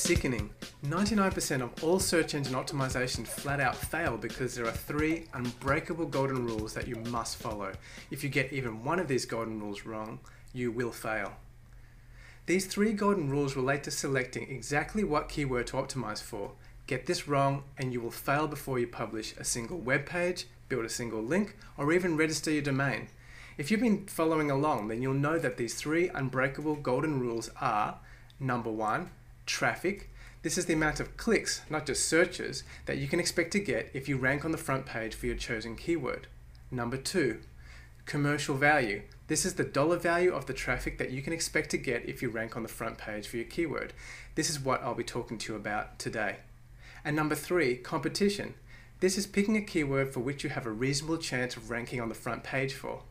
sickening. 99% of all search engine optimization flat out fail because there are 3 unbreakable golden rules that you must follow. If you get even one of these golden rules wrong, you will fail. These 3 golden rules relate to selecting exactly what keyword to optimize for. Get this wrong and you will fail before you publish a single web page, build a single link, or even register your domain. If you've been following along, then you'll know that these 3 unbreakable golden rules are: number 1, traffic. This is the amount of clicks, not just searches, that you can expect to get if you rank on the front page for your chosen keyword. Number 2, commercial value. This is the dollar value of the traffic that you can expect to get if you rank on the front page for your keyword. This is what I'll be talking to you about today. And number 3, competition. This is picking a keyword for which you have a reasonable chance of ranking on the front page for.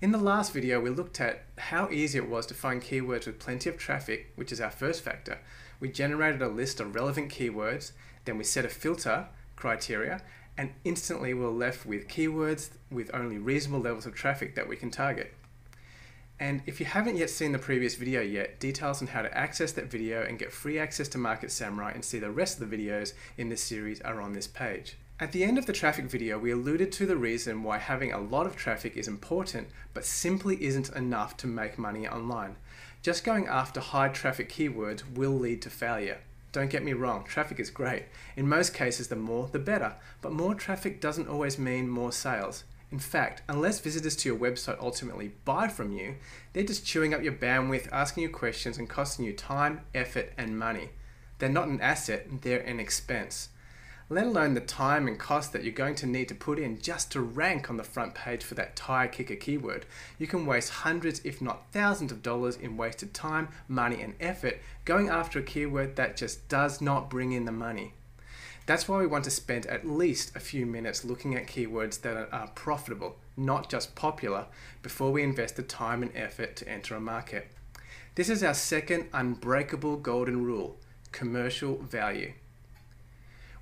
In the last video, we looked at how easy it was to find keywords with plenty of traffic, which is our first factor. We generated a list of relevant keywords, then we set a filter criteria, and instantly we're left with keywords with only reasonable levels of traffic that we can target. And if you haven't yet seen the previous video yet, details on how to access that video and get free access to Market Samurai and see the rest of the videos in this series are on this page. At the end of the traffic video, we alluded to the reason why having a lot of traffic is important, but simply isn't enough to make money online. Just going after high traffic keywords will lead to failure. Don't get me wrong, traffic is great. In most cases, the more, the better. But more traffic doesn't always mean more sales. In fact, unless visitors to your website ultimately buy from you, they're just chewing up your bandwidth, asking you questions, and costing you time, effort, and money. They're not an asset, they're an expense. Let alone the time and cost that you're going to need to put in just to rank on the front page for that tire kicker keyword. You can waste hundreds, if not thousands of dollars in wasted time, money, and effort going after a keyword that just does not bring in the money. That's why we want to spend at least a few minutes looking at keywords that are profitable, not just popular, before we invest the time and effort to enter a market. This is our second unbreakable golden rule: commercial value.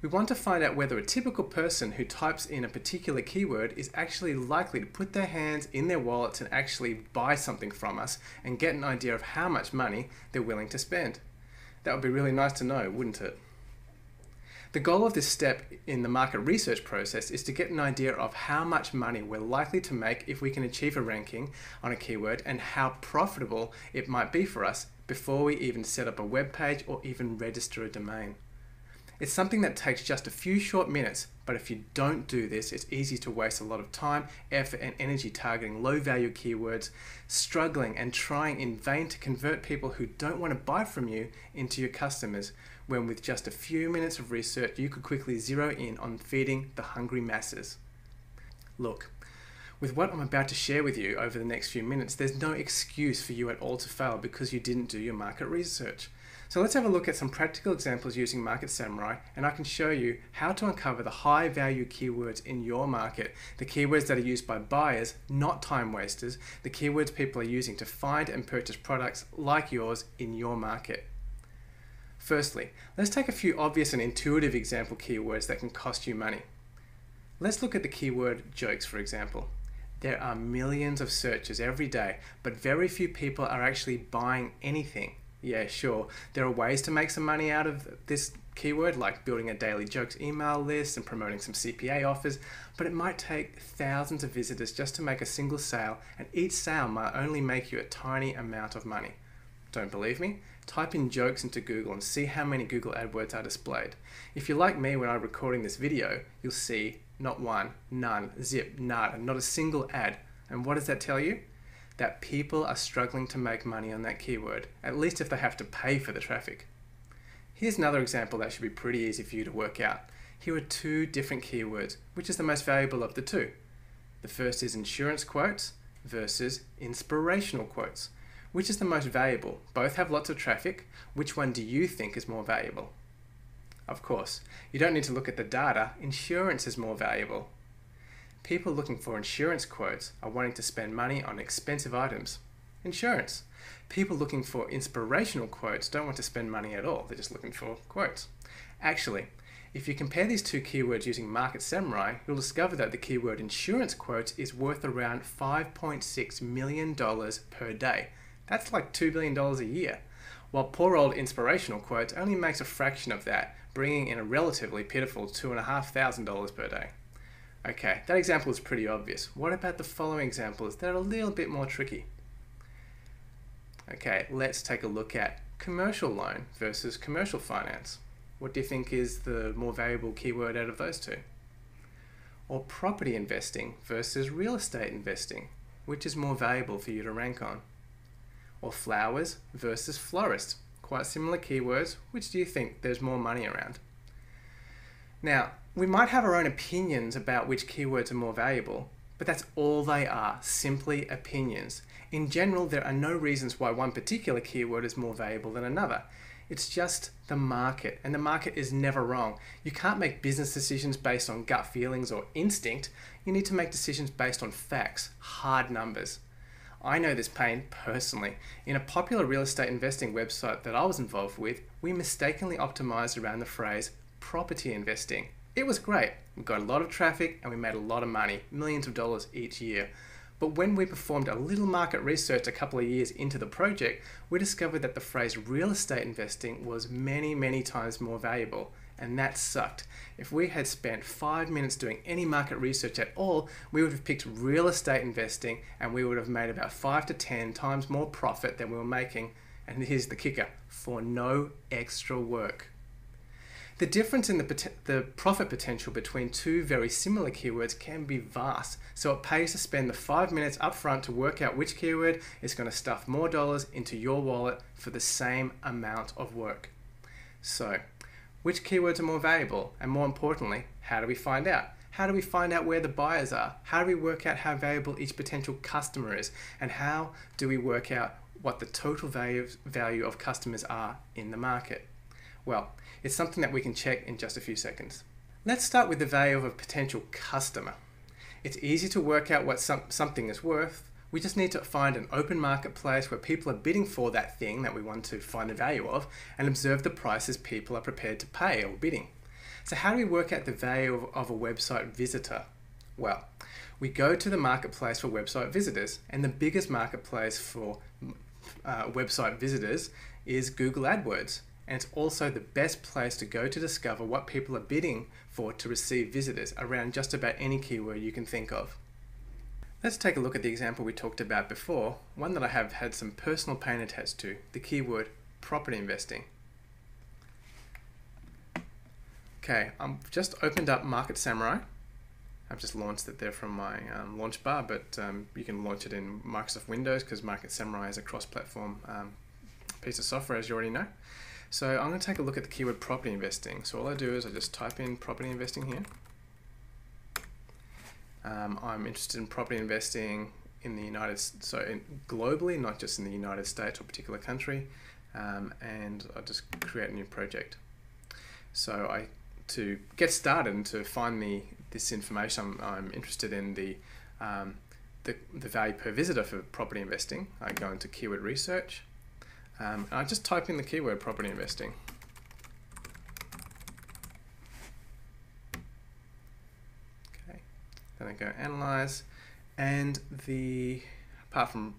We want to find out whether a typical person who types in a particular keyword is actually likely to put their hands in their wallets and actually buy something from us and get an idea of how much money they're willing to spend. That would be really nice to know, wouldn't it? The goal of this step in the market research process is to get an idea of how much money we're likely to make if we can achieve a ranking on a keyword and how profitable it might be for us before we even set up a web page or even register a domain. It's something that takes just a few short minutes, but if you don't do this, it's easy to waste a lot of time, effort, and energy targeting low-value keywords, struggling and trying in vain to convert people who don't want to buy from you into your customers, when with just a few minutes of research, you could quickly zero in on feeding the hungry masses. Look, with what I'm about to share with you over the next few minutes, there's no excuse for you at all to fail because you didn't do your market research. So let's have a look at some practical examples using Market Samurai, and I can show you how to uncover the high value keywords in your market, the keywords that are used by buyers, not time wasters, the keywords people are using to find and purchase products like yours in your market. Firstly, let's take a few obvious and intuitive example keywords that can cost you money. Let's look at the keyword jokes, for example. There are millions of searches every day, but very few people are actually buying anything. Yeah, sure, there are ways to make some money out of this keyword, like building a daily jokes email list and promoting some CPA offers, but it might take thousands of visitors just to make a single sale, and each sale might only make you a tiny amount of money. Don't believe me? Type in jokes into Google and see how many Google AdWords are displayed. If you're like me when I'm recording this video, you'll see not one, none, zip, nada, not a single ad. And what does that tell you? That people are struggling to make money on that keyword, at least if they have to pay for the traffic. Here's another example that should be pretty easy for you to work out. Here are 2 different keywords. Which is the most valuable of the 2? The first is insurance quotes versus inspirational quotes. Which is the most valuable? Both have lots of traffic. Which one do you think is more valuable? Of course, you don't need to look at the data. Insurance is more valuable. People looking for insurance quotes are wanting to spend money on expensive items. Insurance. People looking for inspirational quotes don't want to spend money at all. They're just looking for quotes. Actually, if you compare these 2 keywords using Market Samurai, you'll discover that the keyword insurance quotes is worth around $5.6 million per day. That's like $2 billion a year. while poor old inspirational quotes only makes a fraction of that, bringing in a relatively pitiful $2,500 per day. Okay, that example is pretty obvious. What about the following examples that are a little bit more tricky? Okay, let's take a look at commercial loan versus commercial finance. What do you think is the more valuable keyword out of those two? Or property investing versus real estate investing, which is more valuable for you to rank on? Or flowers versus florist, quite similar keywords, which do you think there's more money around? Now, we might have our own opinions about which keywords are more valuable, but that's all they are, simply opinions. In general, there are no reasons why one particular keyword is more valuable than another. It's just the market, and the market is never wrong. You can't make business decisions based on gut feelings or instinct. You need to make decisions based on facts, hard numbers. I know this pain personally. In a popular real estate investing website that I was involved with, we mistakenly optimized around the phrase property investing. It was great. We got a lot of traffic and we made a lot of money, millions of dollars each year. But when we performed a little market research a couple of years into the project, we discovered that the phrase real estate investing was many, many times more valuable, and that sucked. If we had spent 5 minutes doing any market research at all, we would have picked real estate investing and we would have made about 5 to 10 times more profit than we were making. And here's the kicker, for no extra work. The difference in the profit potential between two very similar keywords can be vast, so it pays to spend the 5 minutes up front to work out which keyword is going to stuff more dollars into your wallet for the same amount of work. So, which keywords are more valuable? And more importantly, how do we find out? How do we find out where the buyers are? How do we work out how valuable each potential customer is? And how do we work out what the total value of customers are in the market? Well, it's something that we can check in just a few seconds. Let's start with the value of a potential customer. It's easy to work out what something is worth. We just need to find an open marketplace where people are bidding for that thing that we want to find the value of and observe the prices people are prepared to pay or bidding. So how do we work out the value of a website visitor? Well, we go to the marketplace for website visitors, and the biggest marketplace for website visitors is Google AdWords. And it's also the best place to go to discover what people are bidding for to receive visitors around just about any keyword you can think of. Let's take a look at the example we talked about before, one that I have had some personal pain attached to, the keyword property investing. Okay, I've just opened up Market Samurai. I've just launched it there from my launch bar, but you can launch it in Microsoft Windows because Market Samurai is a cross-platform piece of software, as you already know. So I'm going to take a look at the keyword property investing. So all I do is I just type in property investing here. I'm interested in property investing in the globally, not just in the United States or a particular country, and I just create a new project. So to get started and to find this information, I'm interested in the value per visitor for property investing. I go into keyword research. And I just type in the keyword property investing. Okay, then I go analyze, and apart from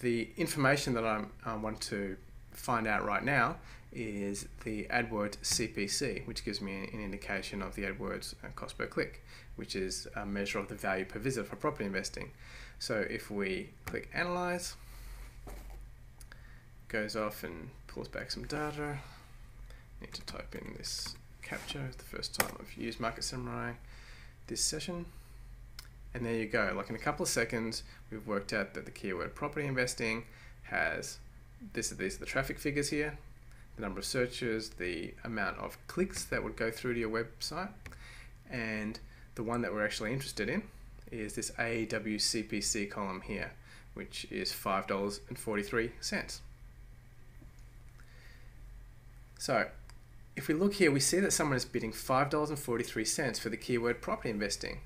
the information that I want to find out right now is the AdWords CPC, which gives me an indication of the AdWords cost per click, which is a measure of the value per visitor for property investing. So if we click analyze, goes off and pulls back some data. Need to type in this captcha. It's the first time I've used Market Samurai this session. And there you go. Like in a couple of seconds, we've worked out that the keyword property investing has these are the traffic figures here, the number of searches, the amount of clicks that would go through to your website, and the one that we're actually interested in is this AEW CPC column here, which is $5.43. So if we look here, we see that someone is bidding $5.43 for the keyword property investing.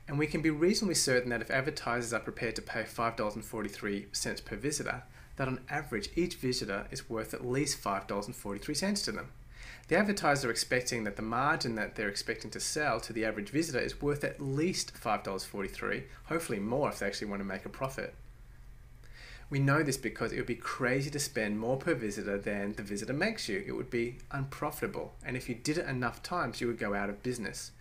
And we can be reasonably certain that if advertisers are prepared to pay $5.43 per visitor, that on average each visitor is worth at least $5.43 to them. The advertisers are expecting that the margin that they're expecting to sell to the average visitor is worth at least $5.43, hopefully more if they actually want to make a profit. We know this because it would be crazy to spend more per visitor than the visitor makes you. It would be unprofitable, and if you did it enough times, you would go out of business.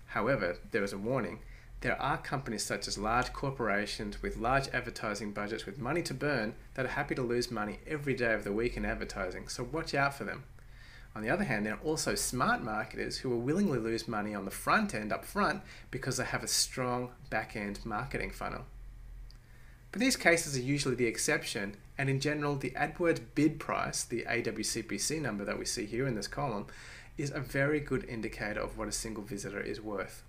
However, there is a warning. There are companies such as large corporations with large advertising budgets with money to burn that are happy to lose money every day of the week in advertising, so watch out for them. On the other hand, there are also smart marketers who will willingly lose money on the front end up front because they have a strong back end marketing funnel. But these cases are usually the exception, and in general, the AdWords bid price, the AWCPC number that we see here in this column, is a very good indicator of what a single visitor is worth.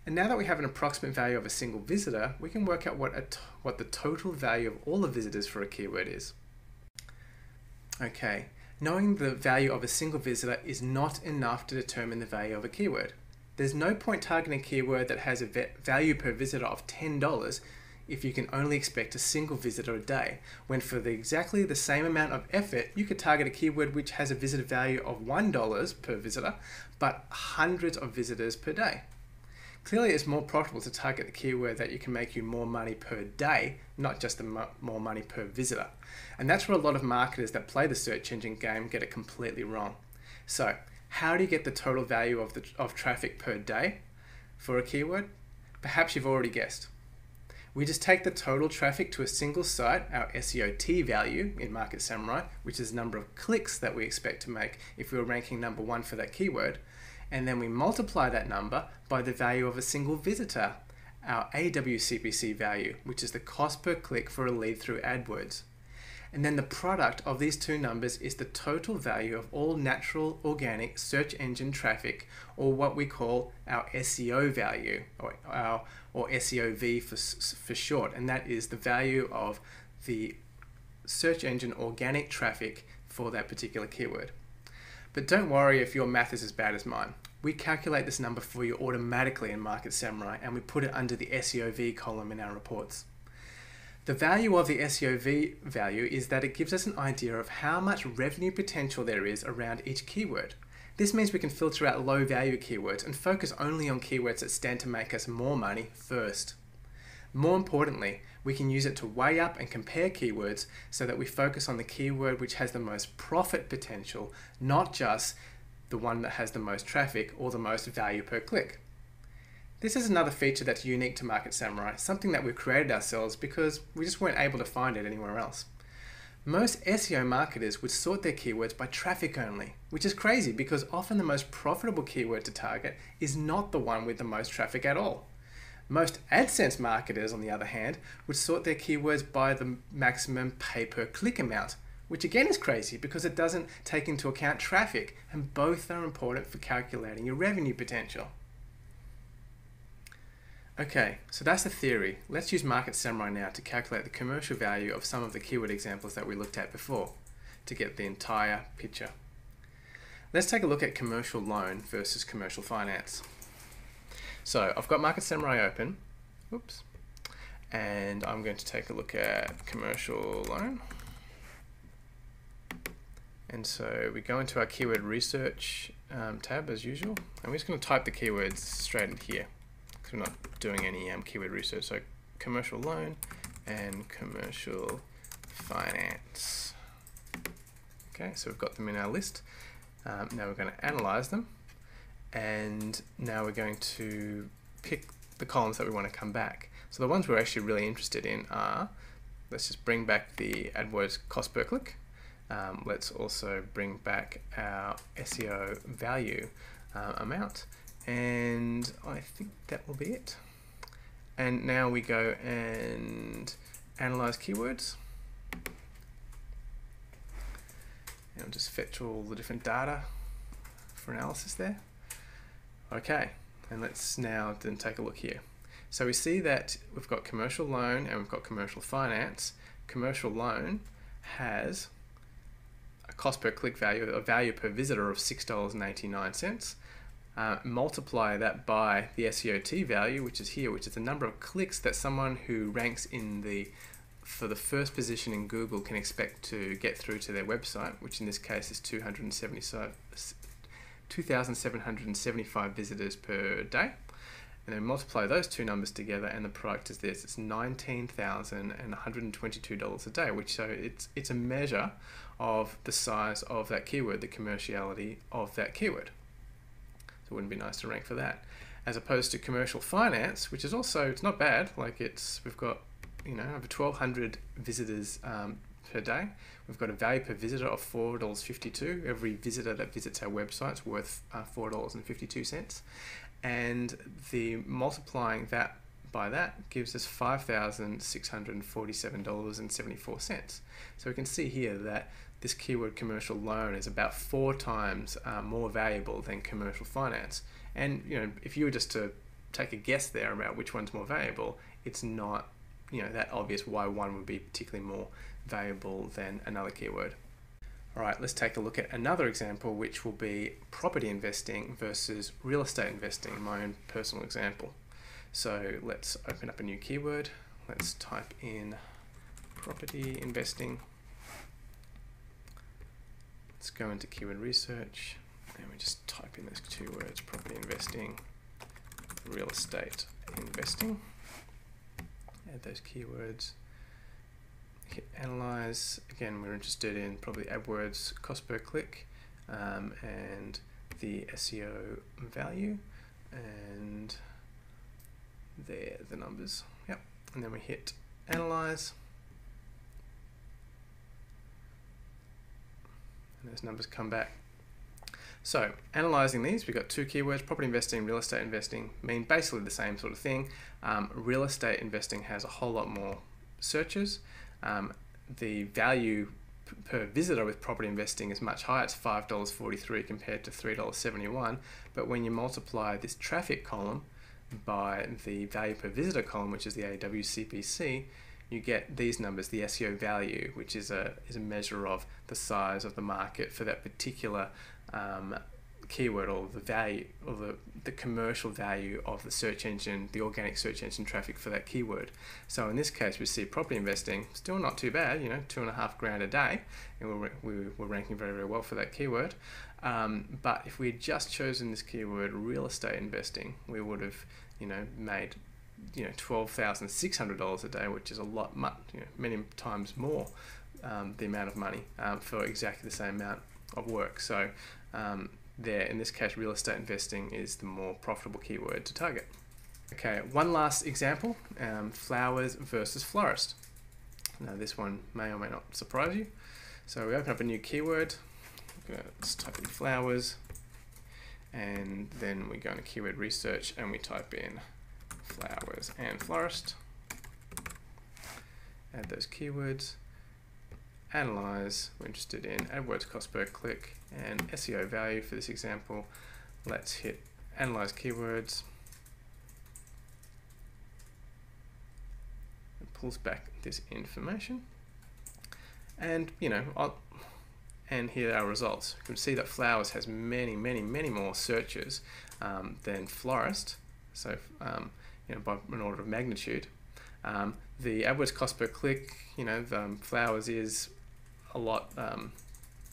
And now that we have an approximate value of a single visitor, we can work out what the total value of all the visitors for a keyword is. Okay, knowing the value of a single visitor is not enough to determine the value of a keyword. There's no point targeting a keyword that has a value per visitor of $10 if you can only expect a single visitor a day, when for exactly the same amount of effort, you could target a keyword which has a visitor value of $1 per visitor, but hundreds of visitors per day. Clearly, it's more profitable to target the keyword that you can make you more money per day, not just more money per visitor. And that's where a lot of marketers that play the search engine game get it completely wrong. So, how do you get the total value of traffic per day for a keyword? Perhaps you've already guessed. We just take the total traffic to a single site, our SEO value in Market Samurai, which is the number of clicks that we expect to make if we were ranking number 1 for that keyword, and then we multiply that number by the value of a single visitor, our AWCPC value, which is the cost per click for a lead through AdWords. And then the product of these two numbers is the total value of all natural organic search engine traffic, or what we call our SEO value, or SEOV for short, and that is the value of the search engine organic traffic for that particular keyword. But don't worry if your math is as bad as mine. We calculate this number for you automatically in Market Samurai, and we put it under the SEOV column in our reports. The value of the SEOV value is that it gives us an idea of how much revenue potential there is around each keyword. This means we can filter out low value keywords and focus only on keywords that stand to make us more money first. More importantly, we can use it to weigh up and compare keywords so that we focus on the keyword which has the most profit potential, not just the one that has the most traffic or the most value per click. This is another feature that's unique to Market Samurai, something that we've created ourselves because we just weren't able to find it anywhere else. Most SEO marketers would sort their keywords by traffic only, which is crazy because often the most profitable keyword to target is not the one with the most traffic at all. Most AdSense marketers, on the other hand, would sort their keywords by the maximum pay-per-click amount, which again is crazy because it doesn't take into account traffic, and both are important for calculating your revenue potential. Okay, so that's the theory. Let's use Market Samurai now to calculate the commercial value of some of the keyword examples that we looked at before to get the entire picture. Let's take a look at commercial loan versus commercial finance. So I've got Market Samurai open, oops, and I'm going to take a look at commercial loan. And so we go into our keyword research tab as usual, and we're just going to type the keywords straight in here. We're not doing any keyword research. So commercial loan and commercial finance. Okay, so we've got them in our list. Now we're going to analyze them, and now we're going to pick the columns that we want to come back. So the ones we're actually really interested in are, let's just bring back the AdWords cost per click. Let's also bring back our SEO value amount. And I think that will be it. And now we go and analyze keywords. And I'll just fetch all the different data for analysis there. Okay, and let's now then take a look here. So we see that we've got commercial loan and we've got commercial finance. Commercial loan has a cost per click value, a value per visitor of $6.89. Multiply that by the SEOT value, which is here, which is the number of clicks that someone who ranks for the first position in Google can expect to get through to their website, which in this case is 2,775 visitors per day. and then multiply those two numbers together, and the product is this. It's $19,122 a day, which so it's a measure of the size of that keyword, the commerciality of that keyword. So it wouldn't be nice to rank for that. As opposed to commercial finance, which is also, it's not bad. Like we've got, over 1,200 visitors per day. We've got a value per visitor of $4.52. Every visitor that visits our website is worth $4.52. And the multiplying that by that gives us $5,647.74. So we can see here that this keyword commercial loan is about 4 times more valuable than commercial finance. And if you were just to take a guess there about which one's more valuable, it's not that obvious why one would be particularly more valuable than another keyword. All right, let's take a look at another example, which will be property investing versus real estate investing, my own personal example. So let's open up a new keyword. Let's type in property investing. Let's go into keyword research, and we just type in those 2 words, property investing, real estate investing. Add those keywords, hit analyze. Again, we're interested in probably AdWords cost per click and the SEO value, and there the numbers. Yep, and then we hit analyze, and those numbers come back. So analysing these, we've got 2 keywords, property investing, real estate investing, mean basically the same sort of thing. Real estate investing has a whole lot more searches. The value per visitor with property investing is much higher. It's $5.43 compared to $3.71. But when you multiply this traffic column by the value per visitor column, which is the AWCPC, you get these numbers, the SEO value, which is a measure of the size of the market for that particular keyword, or the value, or the commercial value of the search engine, the organic search engine traffic for that keyword. So in this case, we see property investing still not too bad, $2,500 a day, and we're ranking very, very well for that keyword. But if we had just chosen this keyword real estate investing, we would have made $12,600 a day, which is a lot, many times more the amount of money for exactly the same amount of work. So there, in this case, real estate investing is the more profitable keyword to target. Okay, one last example, flowers versus florist. Now this one may or may not surprise you. So we open up a new keyword, let's type in flowers, and then we go into keyword research and we type in flowers and florist. Add those keywords, analyze, we're interested in AdWords cost per click and SEO value for this example. Let's hit analyze keywords. It pulls back this information, and and here are our results. You can see that flowers has many more searches than florist, so by an order of magnitude. The AdWords cost per click, flowers is a lot,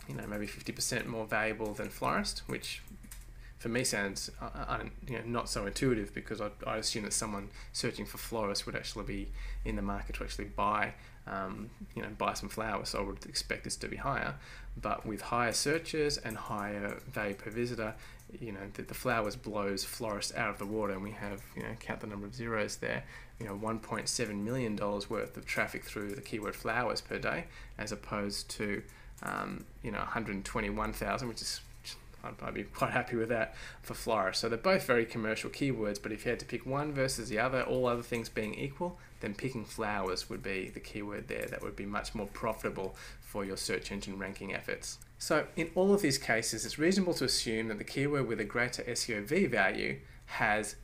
maybe 50% more valuable than florist, which for me sounds not so intuitive, because I assume that someone searching for florist would actually be in the market to actually buy some flowers. So I would expect this to be higher. But with higher searches and higher value per visitor, the flowers blows florist out of the water, and we have, count the number of zeros there, $1.7 million worth of traffic through the keyword flowers per day, as opposed to 121,000, which is, I'd be quite happy with that, for florist. So they're both very commercial keywords, but if you had to pick one versus the other, all other things being equal, then picking flowers would be the keyword there that would be much more profitable for your search engine ranking efforts. So in all of these cases, it's reasonable to assume that the keyword with a greater SEOV value has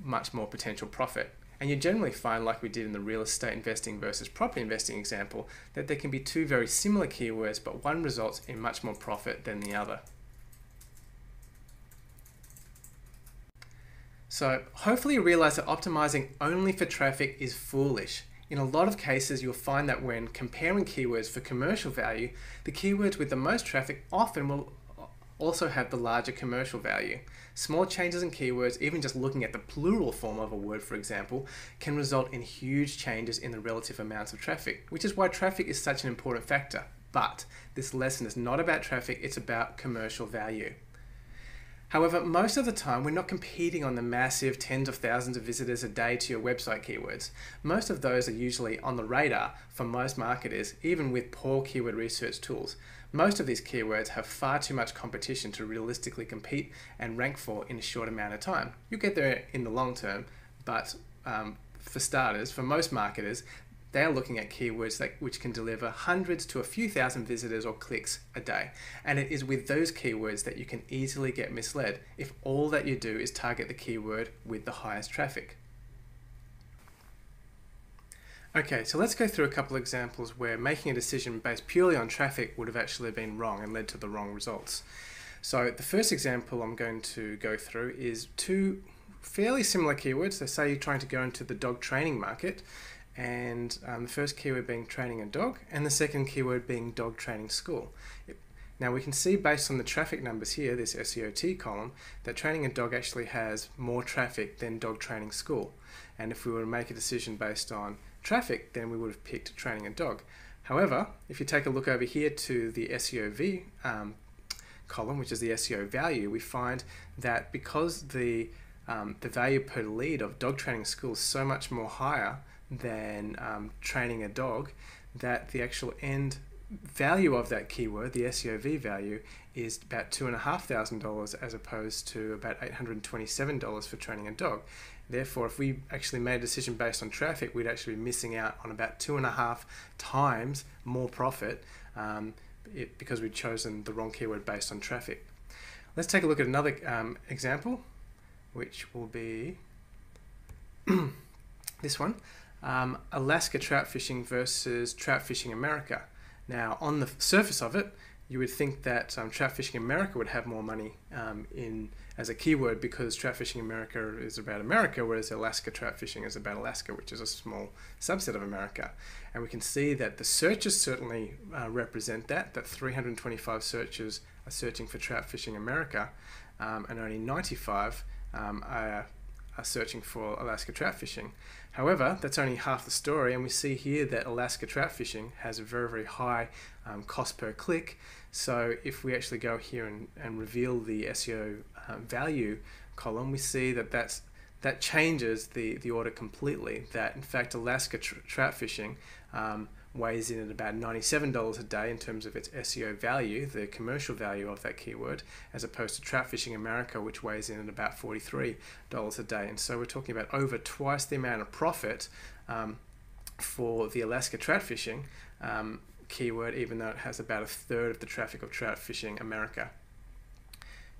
much more potential profit. And you generally find, like we did in the real estate investing versus property investing example, that there can be 2 very similar keywords, but one results in much more profit than the other. So hopefully you realize that optimizing only for traffic is foolish. In a lot of cases, you'll find that when comparing keywords for commercial value, the keywords with the most traffic often will also have the larger commercial value. Small changes in keywords, even just looking at the plural form of a word, for example, can result in huge changes in the relative amounts of traffic, which is why traffic is such an important factor. But this lesson is not about traffic, it's about commercial value. However, most of the time, we're not competing on the massive tens of thousands of visitors a day to your website keywords. Most of those are usually on the radar for most marketers, even with poor keyword research tools. Most of these keywords have far too much competition to realistically compete and rank for in a short amount of time. You'll get there in the long term, but for starters, for most marketers, they are looking at keywords which can deliver hundreds to a few thousand visitors or clicks a day. And it is with those keywords that you can easily get misled if all that you do is target the keyword with the highest traffic. Okay, so let's go through a couple of examples where making a decision based purely on traffic would have actually been wrong and led to the wrong results. So the first example I'm going to go through is two fairly similar keywords. So say you're trying to go into the dog training market, and the first keyword being training a dog, and the second keyword being dog training school. Now we can see based on the traffic numbers here, this SEOT column, that training a dog actually has more traffic than dog training school. And if we were to make a decision based on traffic, then we would have picked training a dog. However, if you take a look over here to the SEOV column, which is the SEO value, we find that because the value per lead of dog training school is so much more higher than training a dog, that the actual end value of that keyword, the SEOV value, is about $2,500 as opposed to about $827 for training a dog. Therefore, if we actually made a decision based on traffic, we'd actually be missing out on about 2.5 times more profit because we'd chosen the wrong keyword based on traffic. Let's take a look at another example, which will be this one. Alaska trout fishing versus trout fishing America. Now, on the surface of it, you would think that trout fishing America would have more money as a keyword because trout fishing America is about America, whereas Alaska trout fishing is about Alaska, which is a small subset of America. And we can see that the searches certainly represent that 325 searches are searching for trout fishing America, and only 95 are searching for Alaska trout fishing. However, that's only half the story, and we see here that Alaska trout fishing has a very, very high cost per click. So if we actually go here and reveal the SEO value column, we see that that changes the order completely. That in fact Alaska trout fishing weighs in at about $97 a day in terms of its SEO value, the commercial value of that keyword, as opposed to trout fishing America, which weighs in at about $43 a day. And so we're talking about over twice the amount of profit for the Alaska trout fishing keyword, even though it has about 1/3 of the traffic of trout fishing America.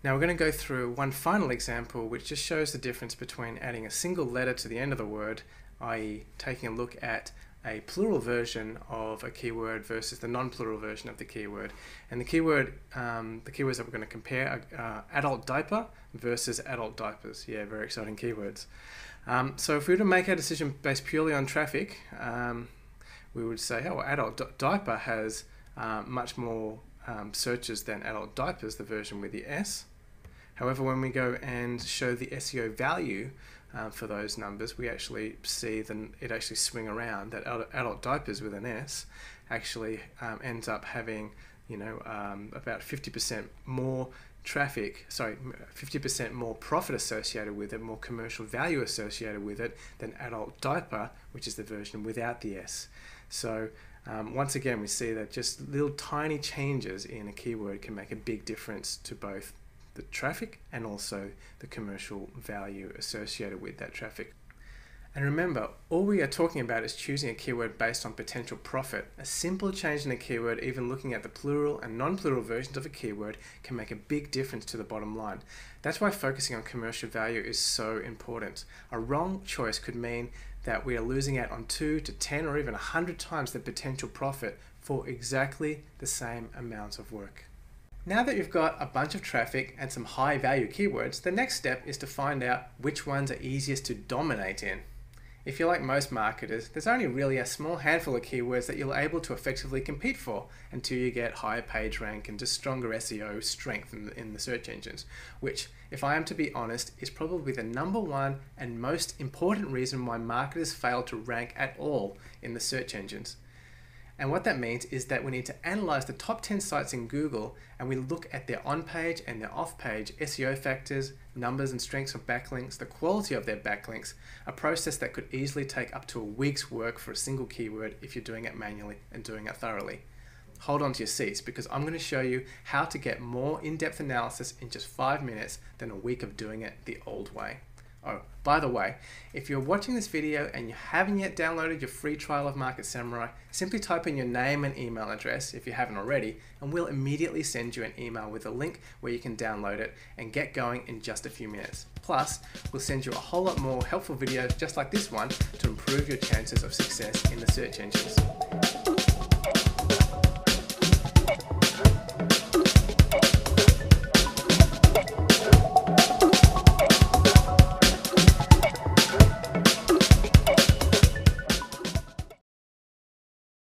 Now we're going to go through one final example which just shows the difference between adding a single letter to the end of the word, i.e. taking a look at a plural version of a keyword versus the non-plural version of the keyword. And the keywords that we're going to compare are adult diaper versus adult diapers. Yeah, very exciting keywords. So if we were to make our decision based purely on traffic, we would say, oh, adult diaper has much more searches than adult diapers, the version with the S. However, when we go and show the SEO value for those numbers, we actually see it actually swing around, that adult diapers with an S actually ends up having, about 50% more traffic, 50% more profit associated with it, more commercial value associated with it than adult diaper, which is the version without the S. So once again, we see that just little tiny changes in a keyword can make a big difference to both the traffic and also the commercial value associated with that traffic. And remember, all we are talking about is choosing a keyword based on potential profit. A simple change in a keyword, even looking at the plural and non-plural versions of a keyword, can make a big difference to the bottom line. That's why focusing on commercial value is so important. A wrong choice could mean that we are losing out on 2 to 10 or even 100 times the potential profit for exactly the same amount of work. Now that you've got a bunch of traffic and some high value keywords, the next step is to find out which ones are easiest to dominate in. If you're like most marketers, there's only really a small handful of keywords that you're able to effectively compete for until you get higher page rank and just stronger SEO strength in the search engines, which, if I am to be honest, is probably the number one and most important reason why marketers fail to rank at all in the search engines. And what that means is that we need to analyze the top 10 sites in Google, and we look at their on-page and their off-page SEO factors, numbers and strengths of backlinks, the quality of their backlinks, a process that could easily take up to a week's work for a single keyword if you're doing it manually and doing it thoroughly. Hold on to your seats, because I'm going to show you how to get more in-depth analysis in just 5 minutes than a week of doing it the old way. Oh, by the way, if you're watching this video and you haven't yet downloaded your free trial of Market Samurai, simply type in your name and email address if you haven't already, and we'll immediately send you an email with a link where you can download it and get going in just a few minutes. Plus, we'll send you a whole lot more helpful videos just like this one to improve your chances of success in the search engines.